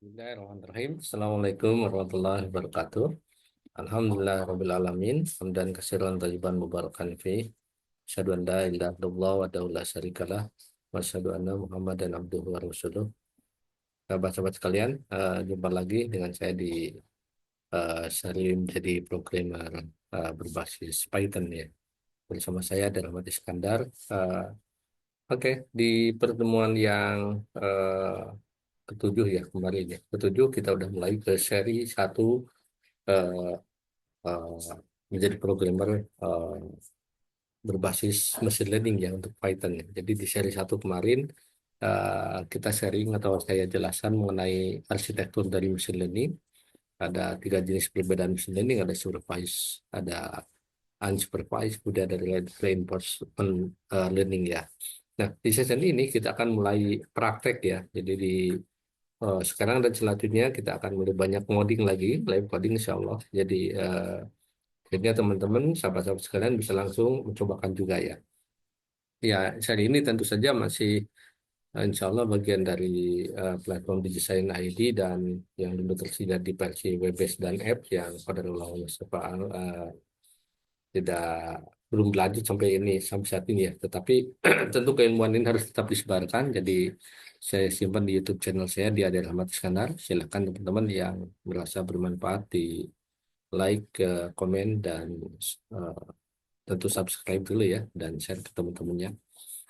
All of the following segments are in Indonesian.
Bismillahirrahmanirrahim. Assalamualaikum warahmatullahi wabarakatuh. Alhamdulillah rabbil alamin. Hamdan katsiran thayyiban mubarakan fi. Asyhadu an la ilaha illallah wa la syarikalah wa asyhadu anna Muhammadan abduhu wa rasuluh. Sahabat-sahabat sekalian, jumpa lagi dengan saya di Salim jadi programmer berbasis Python ya. Bersama saya ada Rahmat Iskandar. Eh, Oke, di pertemuan yang ketujuh ya kemarin ya. Ketujuh kita udah mulai ke seri satu eh, eh, menjadi programmer eh, berbasis machine learning ya untuk Python ya. Jadi di seri satu kemarin kita sharing atau saya jelaskan mengenai arsitektur dari machine learning. Ada tiga jenis perbedaan machine learning, ada supervised, ada unsupervised, kemudian ada reinforcement learning ya. Nah, di sesi ini kita akan mulai praktek ya. Jadi sekarang dan selanjutnya kita akan mulai banyak ngoding lagi, live coding insya Allah. Jadi akhirnya teman-teman, sahabat-sahabat sekalian bisa langsung mencobakan juga ya. Ya, seri ini tentu saja masih insya Allah bagian dari platform Design ID dan yang dulu tersedia di versi web-based dan app yang pada tidak belum berlanjut sampai saat ini ya. Tetapi tentu keilmuan ini harus tetap disebarkan. Jadi saya simpan di YouTube channel saya di Ade Rahmat Iskandar. Silakan teman-teman yang merasa bermanfaat di like, komen dan eh, tentu subscribe dulu ya dan share ke teman-temannya.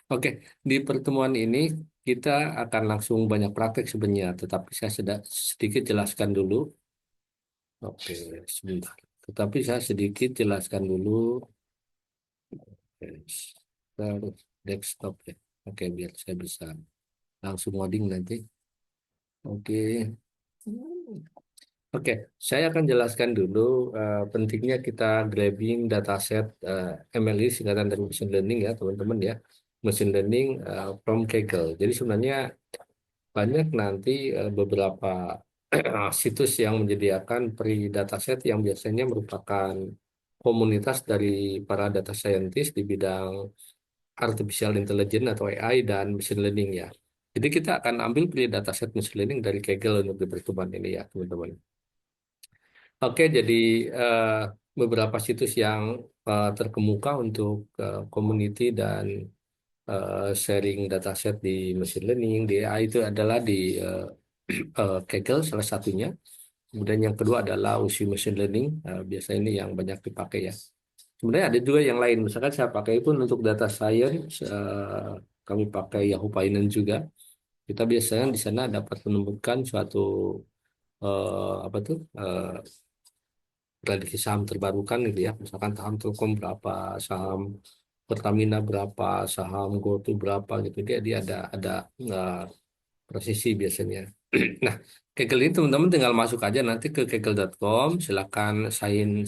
Oke, di pertemuan ini kita akan langsung banyak praktek sebenarnya, tetapi saya sedikit jelaskan dulu. Oke, sebentar. Tetapi saya sedikit jelaskan dulu. Oke, terus desktop ya. Oke, biar saya bisa langsung ngoding nanti. Oke. Oke, saya akan jelaskan dulu pentingnya kita grabbing dataset MLE singkatan dari machine learning ya, teman-teman ya. Machine learning from Kaggle. Jadi sebenarnya banyak nanti beberapa situs yang menyediakan free dataset yang biasanya merupakan komunitas dari para data scientist di bidang artificial intelligence atau AI dan machine learning ya. Jadi kita akan ambil free dataset machine learning dari Kaggle untuk di pertemuan ini ya, teman-teman. Oke, jadi eh, beberapa situs yang terkemuka untuk community dan sharing dataset di machine learning, di AI itu adalah di Kaggle salah satunya. Kemudian yang kedua adalah UC Machine Learning. Biasanya ini yang banyak dipakai ya. Sebenarnya ada juga yang lain. Misalkan saya pakai pun untuk data science, kami pakai Yahoo Finance juga. Kita biasanya di sana dapat menemukan suatu apa tuh prediksi saham terbarukan gitu ya. Misalkan saham Telkom berapa, saham Pertamina berapa, saham GoTo berapa gitu. Dia ada eh, presisi biasanya. Nah, Kaggle ini teman-teman tinggal masuk aja nanti ke kaggle.com, silakan sign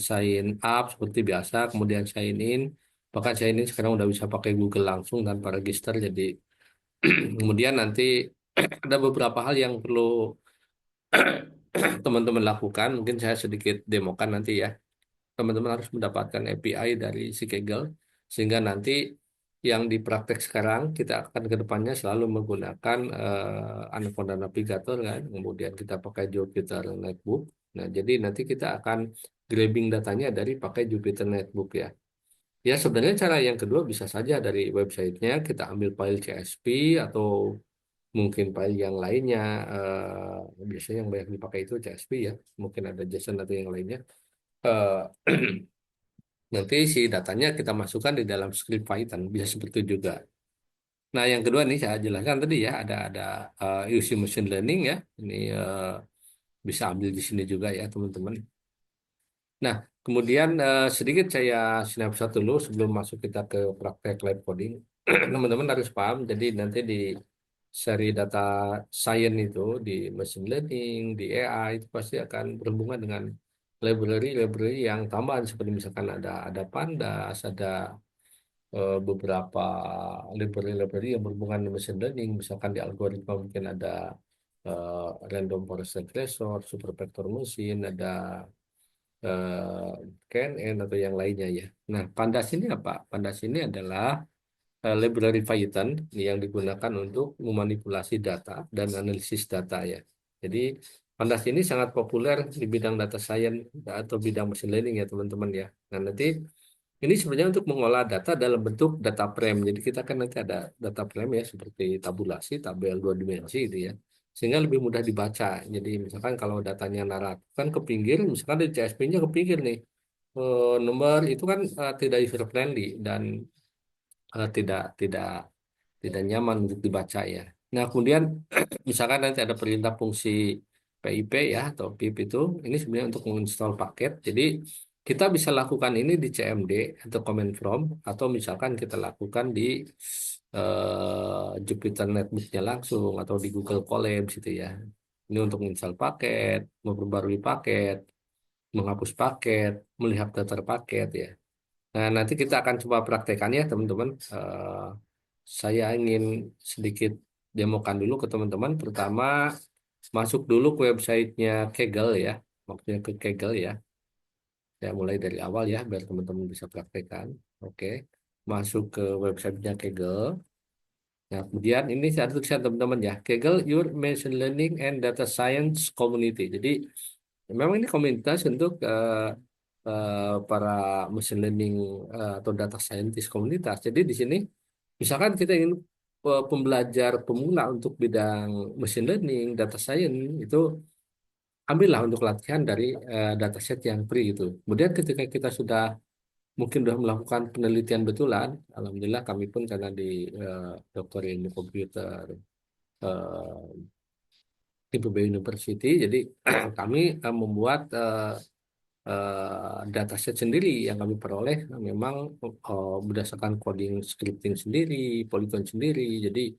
up seperti biasa, kemudian sign in. Bahkan sign in sekarang udah bisa pakai Google langsung tanpa register. Jadi kemudian nanti ada beberapa hal yang perlu teman-teman lakukan. Mungkin saya sedikit demokan nanti ya. Teman-teman harus mendapatkan API dari si Kaggle sehingga nanti yang dipraktek sekarang kita akan ke depannya selalu menggunakan Anaconda Navigator kan, kemudian kita pakai Jupyter Notebook. Nah, jadi nanti kita akan grabbing datanya dari pakai Jupyter Notebook ya. Ya, sebenarnya cara yang kedua bisa saja dari websitenya kita ambil file CSV atau mungkin file yang lainnya. Biasanya yang banyak dipakai itu CSV ya, mungkin ada JSON atau yang lainnya. Eh, Nanti si datanya kita masukkan di dalam script Python, bisa seperti itu juga. Nah, yang kedua nih saya jelaskan tadi ya, ada using machine learning ya. Ini bisa ambil di sini juga ya, teman-teman. Nah, kemudian sedikit saya snapshot dulu sebelum masuk kita ke praktek live coding. Teman-teman harus paham, jadi nanti di seri data science itu, di machine learning, di AI, itu pasti akan berhubungan dengan library-library yang tambahan seperti misalkan ada Pandas, ada beberapa library-library yang berhubungan dengan machine learning, misalkan di algoritma mungkin ada random forest regressor, super vector machine, ada eh, KNN atau yang lainnya ya. Nah, Pandas ini apa? Pandas ini adalah library Python yang digunakan untuk memanipulasi data dan analisis data ya. Jadi Pandas ini sangat populer di bidang data science atau bidang machine learning ya teman-teman ya. Nah nanti ini sebenarnya untuk mengolah data dalam bentuk data frame. Jadi kita kan nanti ada data frame ya seperti tabulasi, tabel dua dimensi gitu ya. Sehingga lebih mudah dibaca. Jadi misalkan kalau datanya naratif kan ke pinggir, misalkan di CSV-nya ke pinggir nih. Nomor itu kan tidak user friendly dan tidak tidak nyaman untuk dibaca ya. Nah, kemudian misalkan nanti ada perintah fungsi PIP ya atau PIP itu ini sebenarnya untuk menginstal paket. Jadi kita bisa lakukan ini di CMD atau command prompt atau misalkan kita lakukan di Jupyter Notebook-nya langsung atau di Google Colabs gitu ya. Ini untuk menginstal paket, memperbarui paket, menghapus paket, melihat daftar paket ya. Nah, nanti kita akan coba praktekkan ya, teman-teman. Saya ingin sedikit demokan dulu ke teman-teman. Pertama, masuk dulu ke websitenya Kaggle ya. Maksudnya ke Kaggle ya. Saya mulai dari awal ya, biar teman-teman bisa praktekkan. Oke. Masuk ke websitenya Kaggle. Nah, kemudian ini saya tulisan teman-teman ya. Kaggle Your Machine Learning and Data Science Community. Jadi, memang ini komunitas untuk para machine learning atau data scientist komunitas. Jadi di sini misalkan kita ingin pembelajar pemula untuk bidang machine learning, data science itu ambillah untuk latihan dari dataset yang free itu. Kemudian ketika kita sudah mungkin sudah melakukan penelitian betulan, alhamdulillah kami pun karena di dokter ilmu komputer IPB University, jadi kami membuat dataset sendiri yang kami peroleh memang berdasarkan coding scripting sendiri, Polygon sendiri. Jadi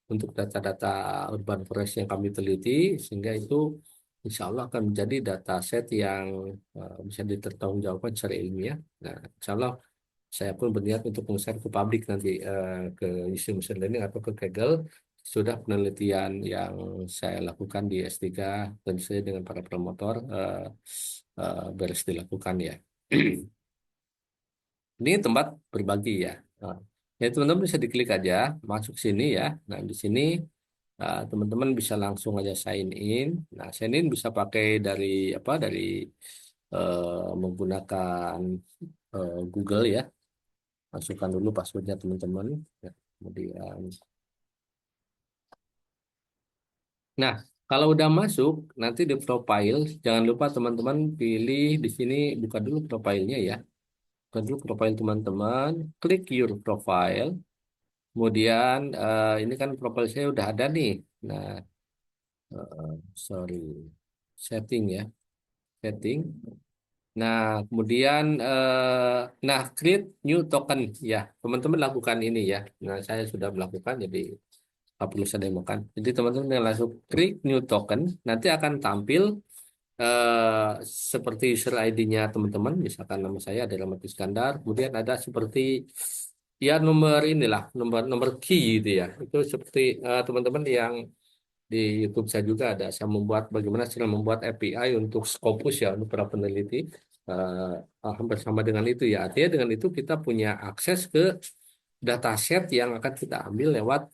untuk data-data urban forest yang kami teliti sehingga itu insya Allah akan menjadi dataset yang bisa dipertanggungjawabkan secara ilmiah. Nah, insya Allah saya pun berniat untuk share ke publik nanti ke isu machine learning atau ke Kaggle sudah penelitian yang saya lakukan di S3 dan saya dengan para promotor beres dilakukan ya. Ini tempat berbagi ya. Nah, ya teman-teman bisa diklik aja masuk sini ya. Nah di sini teman-teman bisa langsung aja sign in. Nah sign in bisa pakai dari apa dari menggunakan Google ya. Masukkan dulu passwordnya teman-teman. Ya, kemudian, nah kalau udah masuk nanti di profile jangan lupa teman-teman pilih di sini buka dulu profilnya ya. Buka dulu profile teman-teman. Klik your profile. Kemudian ini kan profil saya udah ada nih. Nah, sorry, setting ya, setting. Nah, kemudian nah create new token ya, teman-teman lakukan ini ya. Nah, saya sudah melakukan jadi nggak perlu saya demokan. Jadi teman-teman yang langsung create new token nanti akan tampil eh, seperti user ID-nya teman-teman. Misalkan nama saya adalah Mati Iskandar. Kemudian ada seperti ya nomor inilah nomor nomor key gitu ya. Itu seperti teman-teman yang di YouTube saya juga ada. Saya membuat bagaimana cara membuat API untuk Scopus ya untuk para peneliti. Hampir sama dengan itu ya. Artinya dengan itu kita punya akses ke dataset yang akan kita ambil lewat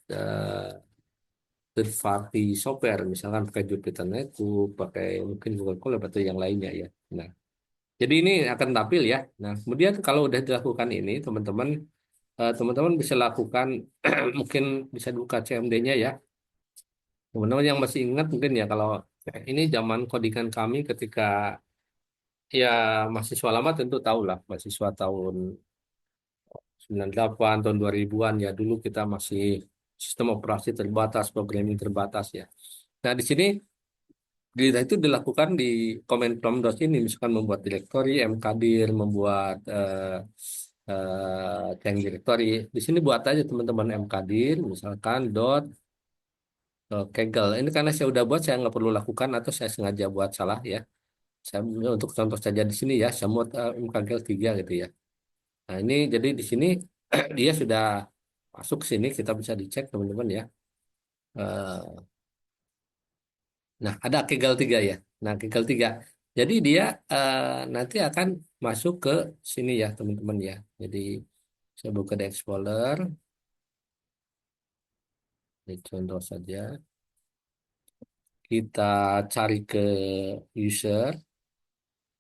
third party software, misalkan pakai Jupyter Notebook, pakai mungkin Google Colab atau yang lainnya ya. Nah, jadi ini akan tampil ya. Nah, kemudian kalau udah dilakukan ini, teman-teman teman-teman bisa lakukan mungkin bisa buka CMD-nya ya. Teman-teman yang masih ingat mungkin ya kalau ini zaman codingan kami ketika ya mahasiswa lama tentu tahu lah mahasiswa tahun 98 tahun 2000-an ya dulu kita masih sistem operasi terbatas, programming terbatas ya. Nah, di sini itu dilakukan di command prompt ini misalkan membuat directory, mkdir, membuat change directory. Di sini buat aja teman-teman mkdir misalkan Kaggle. Ini karena saya udah buat, saya nggak perlu lakukan atau saya sengaja buat salah ya. Saya untuk contoh saja di sini ya, saya buat Kaggle 3 gitu ya. Nah ini jadi di sini dia sudah masuk ke sini, kita bisa dicek teman-teman ya. Eh, nah ada Kaggle 3 ya. Nah Kaggle 3. Jadi dia nanti akan masuk ke sini ya teman-teman ya. Jadi saya buka di Explorer, ini contoh saja. kita cari ke user,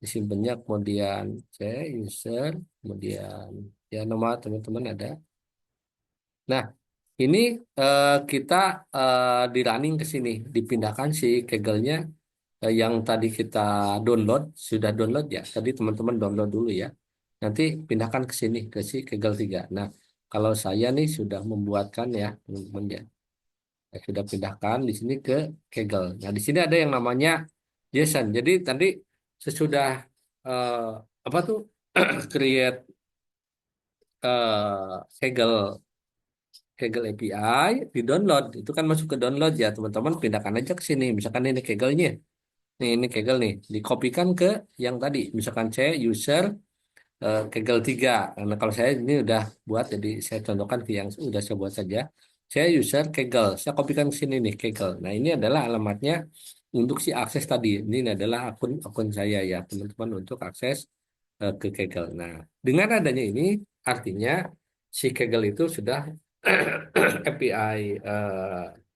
disimpannya, kemudian C user, kemudian ya nama teman-teman ada. Nah, ini kita di running ke sini, dipindahkan si Kaggle-nya yang tadi kita download, sudah download ya. Tadi teman-teman download dulu ya. Nanti pindahkan ke sini, ke si Kaggle 3. Nah, kalau saya nih sudah membuatkan ya, teman-teman ya. Saya sudah pindahkan di sini ke Kaggle. Nah, di sini ada yang namanya JSON. Jadi tadi sesudah eh, apa tuh create Kaggle Kaggle API di download itu kan masuk ke download ya teman-teman pindahkan aja ke sini misalkan ini Kaggle-nya ini Kaggle nih dikopikan ke yang tadi misalkan C user Kaggle 3. Nah, kalau saya ini udah buat jadi saya contohkan ke yang udah saya buat saja. Saya user Kaggle, saya kopikan ke sini nih Kaggle. Nah, ini adalah alamatnya untuk si akses tadi. Ini adalah akun akun saya ya, teman-teman untuk akses ke Kaggle. Nah, dengan adanya ini artinya si Kaggle itu sudah API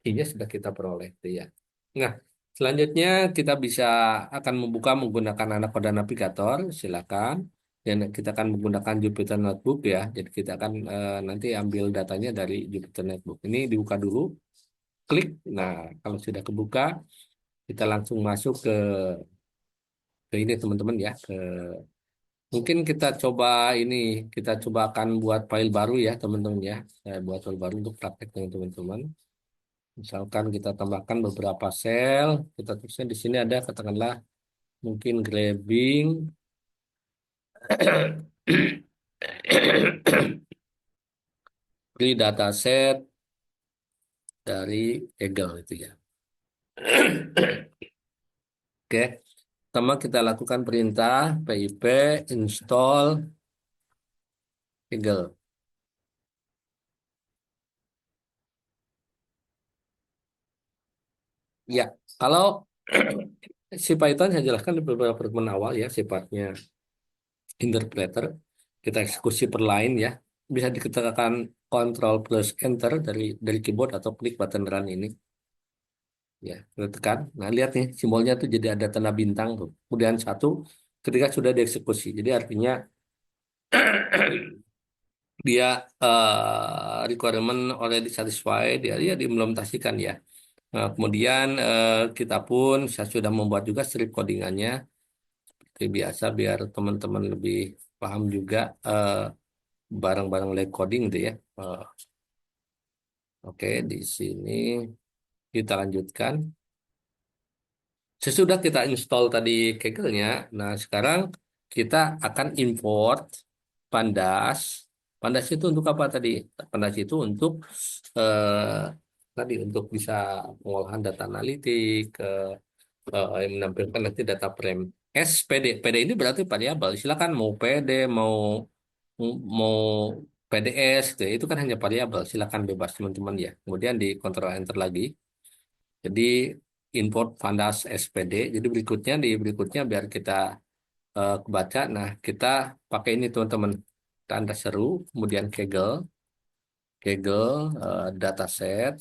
key-nya sudah kita peroleh itu ya. Nah, selanjutnya kita bisa akan membuka menggunakan Anaconda Navigator, silakan. Dan kita akan menggunakan Jupyter Notebook ya. Jadi kita akan nanti ambil datanya dari Jupyter Notebook. Ini dibuka dulu, klik. Nah, kalau sudah kebuka, kita langsung masuk ke ini teman-teman ya. Mungkin kita coba ini, kita coba akan buat file baru ya teman-teman ya. Saya buat file baru untuk praktek dengan teman-teman. Misalkan kita tambahkan beberapa sel, kita tulisnya di sini ada katakanlah mungkin grabbing free dataset dari Kaggle itu ya. Oke, pertama kita lakukan perintah pip install Kaggle. Ya, kalau si Python saya jelaskan di beberapa pertemuan awal ya sifatnya interpreter. Kita eksekusi per line ya. Bisa diketikkan Ctrl plus Enter dari keyboard atau klik button run ini. Ya, kita tekan. Nah, lihat nih simbolnya tuh jadi ada tanda bintang tuh. Kemudian satu ketika sudah dieksekusi. Jadi artinya dia requirement already satisfied dia diimplementasikan ya. Nah, kemudian kita pun saya sudah membuat juga script codingannya seperti biasa biar teman-teman lebih paham juga barang-barang live coding itu ya. Oke, di sini kita lanjutkan. Sesudah kita install tadi Kaggle-nya, nah sekarang kita akan import Pandas. Pandas itu untuk apa tadi? Pandas itu untuk eh, tadi untuk bisa pengolahan data analitik, yang menampilkan nanti data frame. SPD, PD ini berarti variabel. Silakan mau PD, mau PDS, gitu ya. Itu kan hanya variabel. Silakan bebas teman-teman ya. Kemudian di Ctrl Enter lagi. Jadi import pandas SPD. Jadi berikutnya biar kita kebaca. Nah, kita pakai ini teman-teman. Tanda seru, kemudian Kaggle, dataset,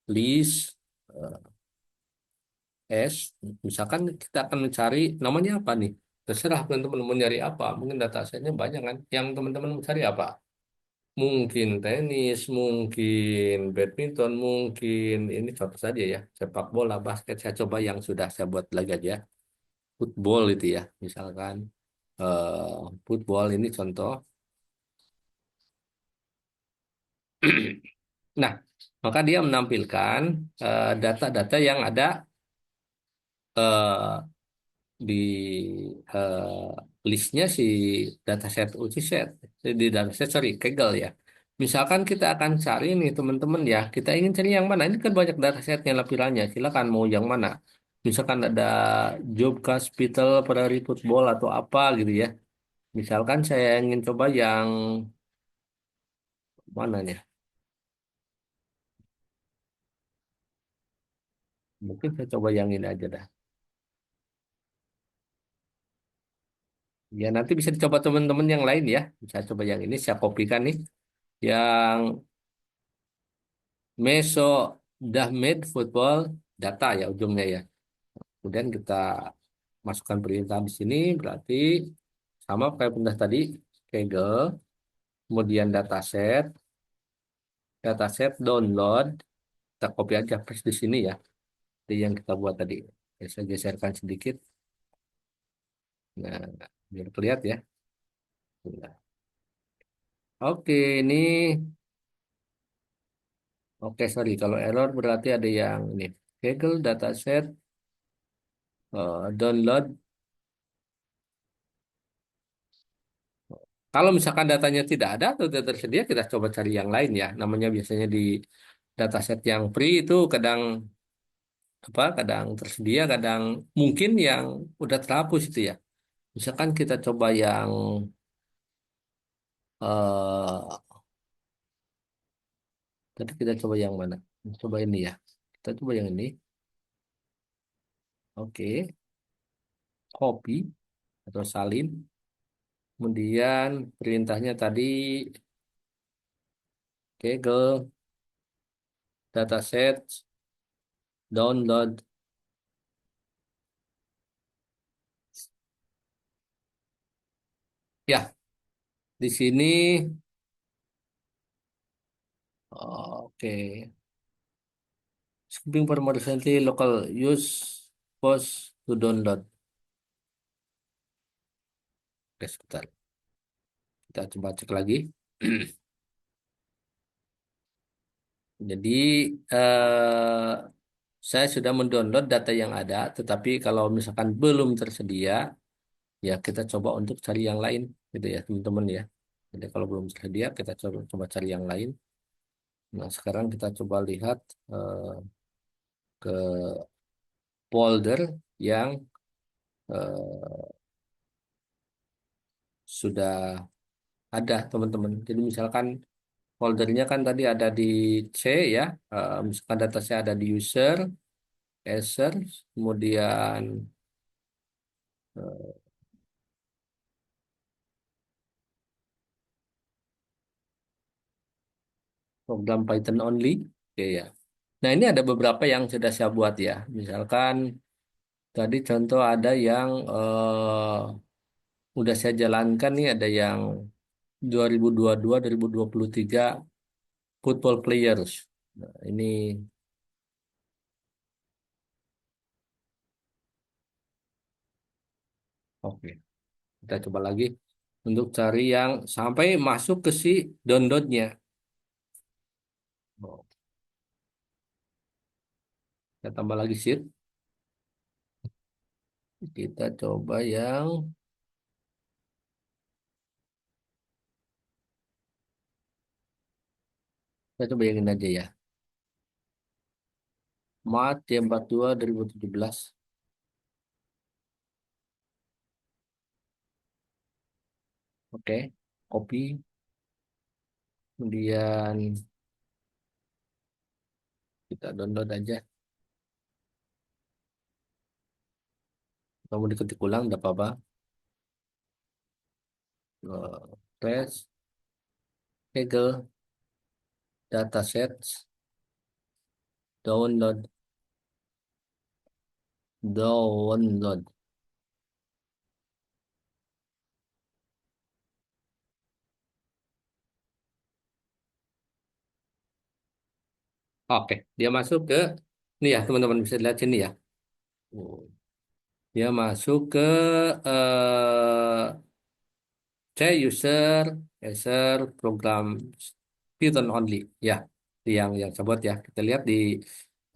list, S. Misalkan kita akan mencari namanya apa nih? Terserah teman-teman mau nyari apa. Mungkin datasetnya banyak kan. Yang teman-teman mencari apa? Mungkin tenis, mungkin badminton, mungkin ini contoh saja ya. Sepak bola, basket. Saya coba yang sudah saya buat lagi aja. Football itu ya, misalkan. Football ini contoh. Nah, maka dia menampilkan data-data yang ada eh, di listnya si dataset uji set di dataset sorry Kaggle ya. Misalkan kita akan cari nih teman-teman ya, kita ingin cari yang mana? Ini kan banyak datasetnya lampirannya. Silakan mau yang mana? Misalkan ada job hospital, Ferrari football atau apa gitu ya. Misalkan saya ingin coba yang mana nih? Mungkin saya coba yang ini aja dah. Ya nanti bisa dicoba teman-teman yang lain ya. Saya coba yang ini, saya kopikan nih. Yang Meso udah made football data ya ujungnya ya. Kemudian kita masukkan perintah di sini berarti sama kayak perintah tadi, Kaggle, kemudian dataset download, kita copy aja paste di sini ya, di yang kita buat tadi. Saya geserkan sedikit, nah biar kelihatan ya. Nah, oke ini, oke sorry kalau error berarti ada yang ini, Kaggle dataset download. Kalau misalkan datanya tidak ada atau tidak tersedia, kita coba cari yang lain ya. Namanya biasanya di dataset yang free itu kadang apa? Kadang tersedia, kadang mungkin yang udah terhapus itu ya. Misalkan kita coba yang tadi kita coba yang mana? Coba ini ya. Kita coba yang ini. Oke, copy atau salin. Kemudian perintahnya tadi Kaggle dataset download. Ya, di sini oke. Skipping for more recently local use post to download. Oke, sebentar. Kita coba cek lagi. Jadi saya sudah mendownload data yang ada, tetapi kalau misalkan belum tersedia, ya kita coba untuk cari yang lain, gitu ya teman-teman ya. Jadi kalau belum tersedia, kita coba cari yang lain. Nah, sekarang kita coba lihat eh, ke folder yang eh, sudah ada teman-teman. Jadi misalkan foldernya kan tadi ada di C ya, misalkan datasnya ada di user, user, kemudian eh, program Python only, oke ya. Nah ini ada beberapa yang sudah saya buat ya. Misalkan tadi contoh ada yang udah saya jalankan nih, ada yang 2022 2023 football players. Nah, ini oke. Kita coba lagi untuk cari yang sampai masuk ke si downloadnya. Oh, kita tambah lagi sheet. Kita coba yang, kita coba yang ini aja ya. Maret Y42 2017. Oke, copy. Kemudian kita download aja. Kamu diketik ulang, tidak apa-apa. Press, Kaggle, datasets, download, download. Oke, dia masuk ke, ini ya teman-teman bisa lihat sini ya. Oh, dia masuk ke C user, user program Python only. Ya, yang saya buat ya. Kita lihat di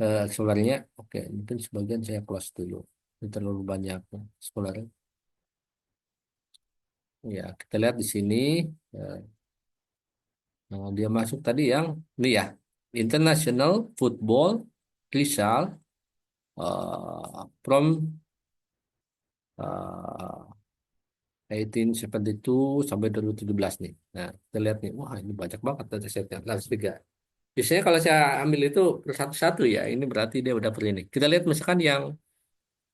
Explorer-nya. Oke, mungkin sebagian saya close dulu. Ini terlalu banyak Explorer. Ya, kita lihat di sini. eh, Nah, dia masuk tadi yang ini ya, International Football Result from 1872 sampai 2017 nih. Nah, kita lihat nih, wah ini banyak banget datasetnya, kelas 3. Biasanya kalau saya ambil itu per satu-satu ya, ini berarti dia udah per ini. Kita lihat misalkan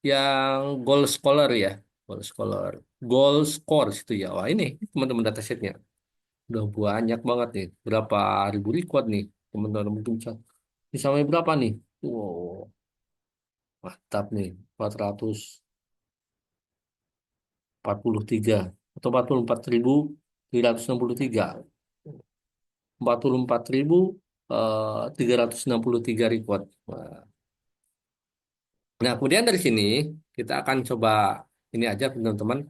yang goal scholar ya, goal scholar, goal scores itu ya. Wah ini teman-teman datasetnya udah banyak banget nih, berapa ribu record nih teman-teman mungkin. Sampai berapa nih? Wow, mantap nih. 443 atau 44.363. 44.363 record. Wah. Nah, kemudian dari sini kita akan coba ini aja teman-teman.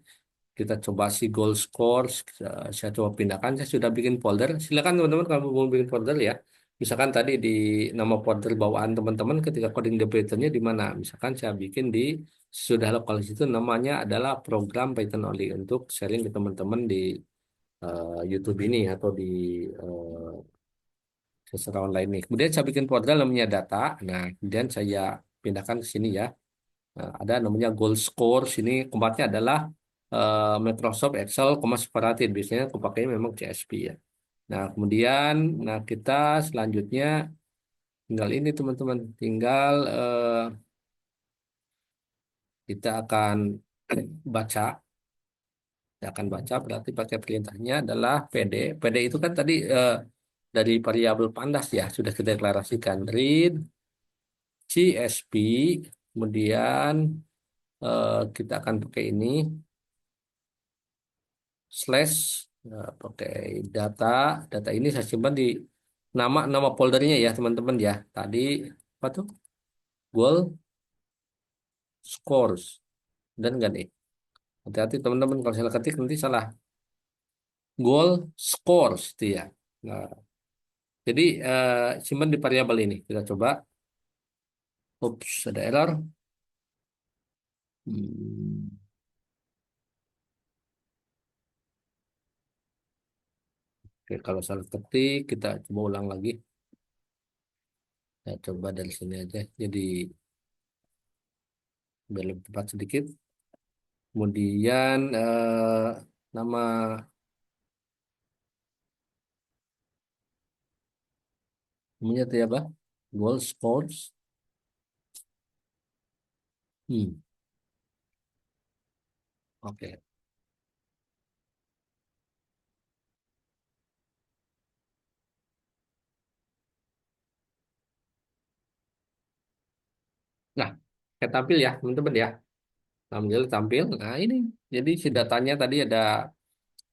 Kita coba si goal scores. Saya coba pindahkan. Saya sudah bikin folder. Silakan teman-teman kalau mau bikin folder ya. Misalkan tadi di nama folder bawaan teman-teman ketika coding developer-nya di mana. Misalkan saya bikin di sudah lokal di situ namanya adalah program Python only untuk sharing ke teman-teman di YouTube ini atau di eh, secara online nih. Kemudian saya bikin folder namanya data. Nah, kemudian saya pindahkan ke sini ya. Nah, ada namanya goal score. Sini tempatnya adalah Microsoft Excel, separatin. Biasanya aku pakai memang CSV ya. Nah, kemudian, nah kita selanjutnya tinggal ini teman-teman. Tinggal kita akan baca. Kita akan baca berarti pakai perintahnya adalah PD. PD itu kan tadi dari variabel pandas ya. Sudah kita deklarasikan. Read CSV. Kemudian kita akan pakai ini. Slash pakai data data ini saya simpan di nama nama foldernya ya teman-teman ya tadi apa tuh goal scores dan enggak nih hati-hati teman-teman kalau salah ketik nanti salah goal scores itu ya nah, jadi simpan di variabel ini kita coba ups ada error. Hmm, oke kalau salah ketik kita coba ulang lagi ya coba dari sini aja jadi biar lebih cepat sedikit kemudian nama namanya tadi apa? Goal scores. Hmm, oke. Nah, saya tampil ya, teman-teman ya. Alhamdulillah tampil. Nah, ini. Jadi si datanya tadi ada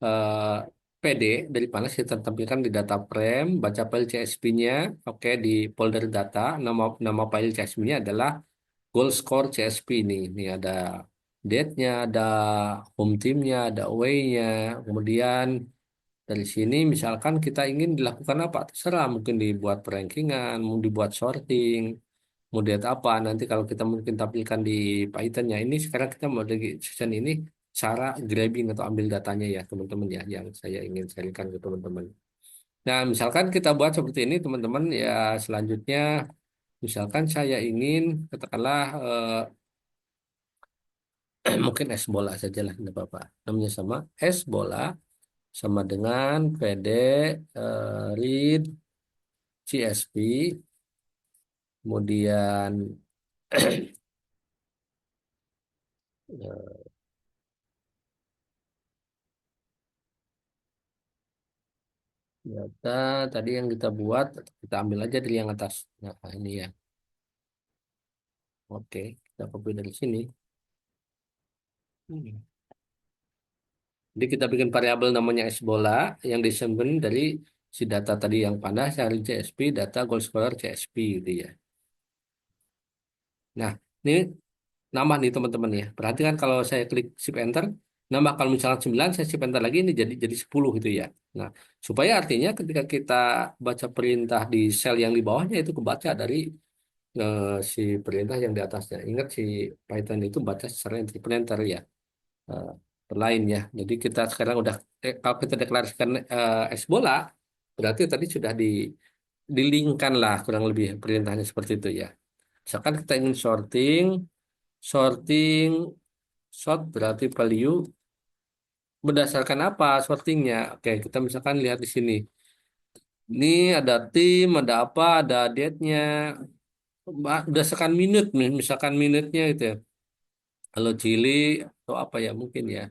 eh, PD dari mana kita tampilkan di data frame, baca file CSV-nya. Oke, di folder data, nama nama file CSV-nya adalah goal score CSV ini. Ini ada date-nya, ada home team-nya, ada away-nya. Kemudian dari sini misalkan kita ingin dilakukan apa? Terserah, mungkin dibuat rankingan, mau dibuat sorting, mau diet apa. Nanti kalau kita mungkin tampilkan di Python-nya ini, sekarang kita mau lagi season ini cara grabbing atau ambil datanya ya teman-teman ya, yang saya ingin sharingkan ke teman-teman. Nah, misalkan kita buat seperti ini teman-teman ya selanjutnya, misalkan saya ingin katakanlah mungkin es bola saja lah, tidak apa-apa. Namanya sama es bola sama dengan PD read CSV, kemudian data tadi yang kita buat, kita ambil aja dari yang atas. Nah, ini ya. Oke, kita copy dari sini. Hmm. Jadi kita bikin variabel namanya S bola yang disimpan dari si data tadi yang panas dari CSV, data gold scorer CSV gitu ya. Nah, ini nambah nih teman-teman ya. Perhatikan kalau saya klik shift enter, nambah kalau misalnya 9 saya shift enter lagi ini jadi 10 gitu ya. Nah, supaya artinya ketika kita baca perintah di sel yang di bawahnya itu kebaca dari si perintah yang di atasnya. Ingat si Python itu baca secara interpreter ya, eh, lain ya. Jadi kita sekarang udah kalau kita deklarasikan S bola, berarti tadi sudah dilingkan lah kurang lebih perintahnya seperti itu ya. Misalkan kita ingin sorting, sorting sort berarti value berdasarkan apa sortingnya? Oke, kita misalkan lihat di sini. Ini ada tim, ada apa, ada date-nya, berdasarkan minute nih, misalkan minute-nya itu ya. Kalau Chili atau apa ya mungkin ya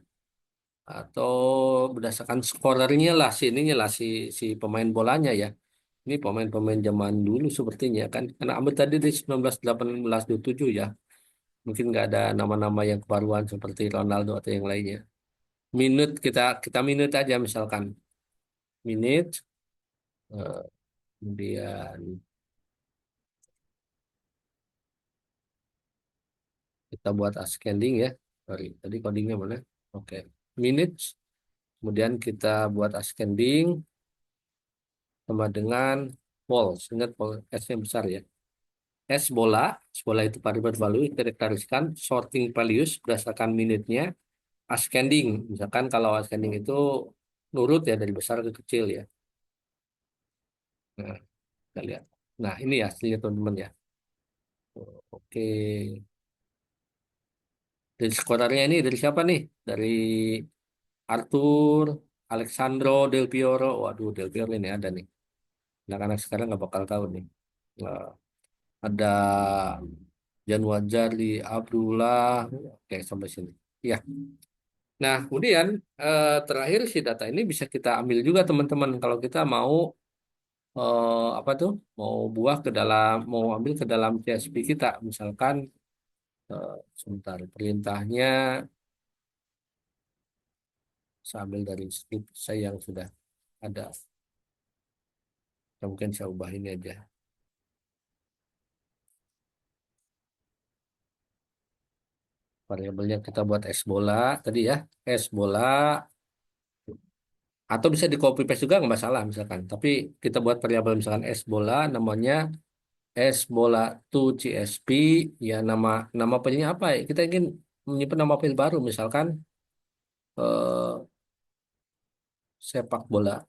atau berdasarkan skorernya lah si ininya lah si si pemain bolanya ya. Ini pemain-pemain zaman dulu sepertinya kan. Karena ambil tadi di 1918-27 ya. Mungkin nggak ada nama-nama yang kebaruan seperti Ronaldo atau yang lainnya. Minute kita kita minute aja misalkan. Minute, eh, kemudian kita buat ascending ya. Sorry, tadi codingnya mana? Oke. Minutes, kemudian kita buat ascending sama dengan balls. Ingat ball S-nya besar ya. S bola, S bola itu variable value, kita deklarasikan sorting values berdasarkan minute-nya. Ascending, misalkan kalau ascending itu nurut ya dari besar ke kecil ya. Nah, kita lihat. Nah, ini ya hasilnya teman-teman ya. Oke. Dari skorernya ini dari siapa nih? Dari Arthur, Alexandro Del Piero. Waduh, Del Piero ini ada nih. Anak-anak sekarang nggak bakal tahu nih. Nah, ada Jan Wajari, Abdullah. Oke, sampai sini. Ya. Nah, kemudian terakhir si data ini bisa kita ambil juga teman-teman kalau kita mau apa tuh? Mau buah ke dalam, mau ambil ke dalam CSV kita. Misalkan eh, sebentar perintahnya saya ambil dari script saya yang sudah ada. Ya, mungkin saya ubah ini aja. Variabelnya kita buat S bola tadi ya. S bola atau bisa di copy paste juga nggak masalah misalkan. Tapi kita buat variabel misalkan S bola namanya S bola to CSP ya nama nama penyanyi apa ya? Kita ingin menyimpan nama file baru misalkan eh, sepak bola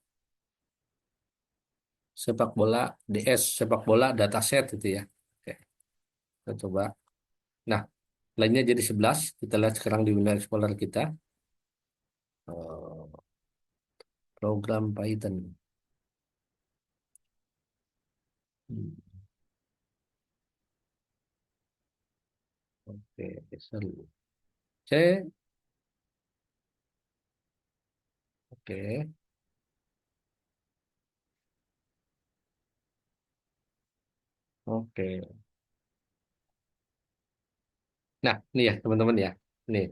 sepak bola DS sepak bola dataset itu ya. Oke, kita coba. Nah, lainnya jadi 11. Kita lihat sekarang di Windows Explorer kita. Eh, program Python. Hmm, oke, seru. C, oke, oke. Nah, ini ya teman-teman ya. Nih,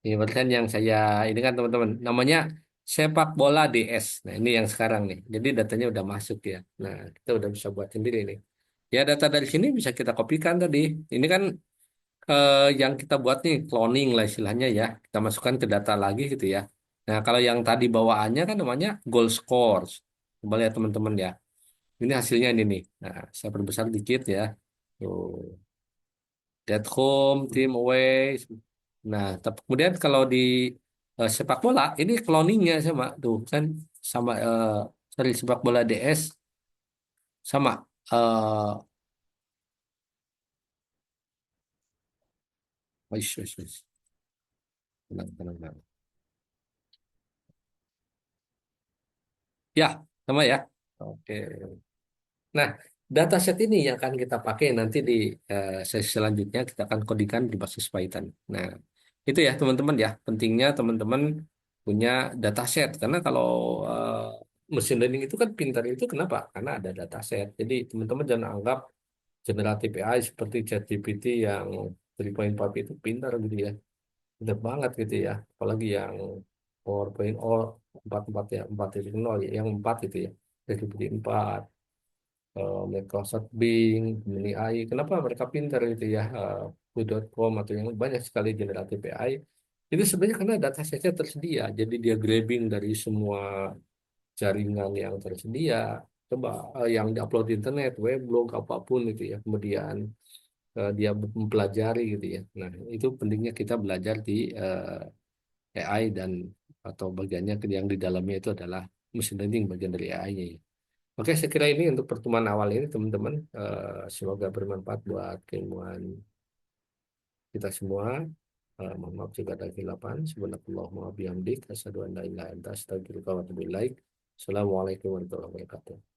ini barusan yang saya ini kan teman-teman. Namanya sepak bola DS. Nah, ini yang sekarang nih. Jadi datanya udah masuk ya. Nah, kita udah bisa buat sendiri nih. Ya, data dari sini bisa kita kopikan tadi. Ini kan yang kita buat nih cloning lah istilahnya ya. Kita masukkan ke data lagi gitu ya. Nah, kalau yang tadi bawaannya kan namanya goal scores. Coba lihat teman-teman ya. Ini hasilnya ini nih. Nah, saya perbesar dikit ya. Tuh, at home, team away. Nah, kemudian kalau di sepak bola, ini cloningnya sama tuh kan sama sorry sepak bola DS sama. Wis, wis, wis. Tenang, tenang, tenang. Ya, sama ya. Oke. Nah, dataset ini yang akan kita pakai nanti di sesi selanjutnya kita akan kodikan berbasis Python. Nah, itu ya teman-teman ya. Pentingnya teman-teman punya dataset karena kalau mesin learning itu kan pintar itu kenapa? Karena ada dataset. Jadi teman-teman jangan anggap generatif AI seperti ChatGPT yang 3.5 itu pintar gitu ya. Pintar banget gitu ya. Apalagi yang 4.0 4.4 ya, 4.0 ya, yang 4 itu ya. ChatGPT 4 Microsoft Bing, Gemini AI. Kenapa mereka pintar gitu ya? Who.com atau yang banyak sekali generatif AI. Itu sebenarnya karena datasetnya tersedia. Jadi dia grabbing dari semua jaringan yang tersedia. Coba yang diupload di internet, web, blog, apapun itu ya. Kemudian dia mempelajari gitu ya. Nah, itu pentingnya kita belajar di AI dan atau bagiannya yang di dalamnya itu adalah machine learning bagian dari AI-nya. Oke, saya kira ini untuk pertemuan awal ini, teman-teman. Semoga bermanfaat buat keilmuan kita semua. Mohon maaf jika ada kesilapan. Subhanakallahumma wa bihamdik. Asyhadu an la ilaha illa anta astaghfiruka wa atubu ilaik. Assalamualaikum warahmatullahi wabarakatuh.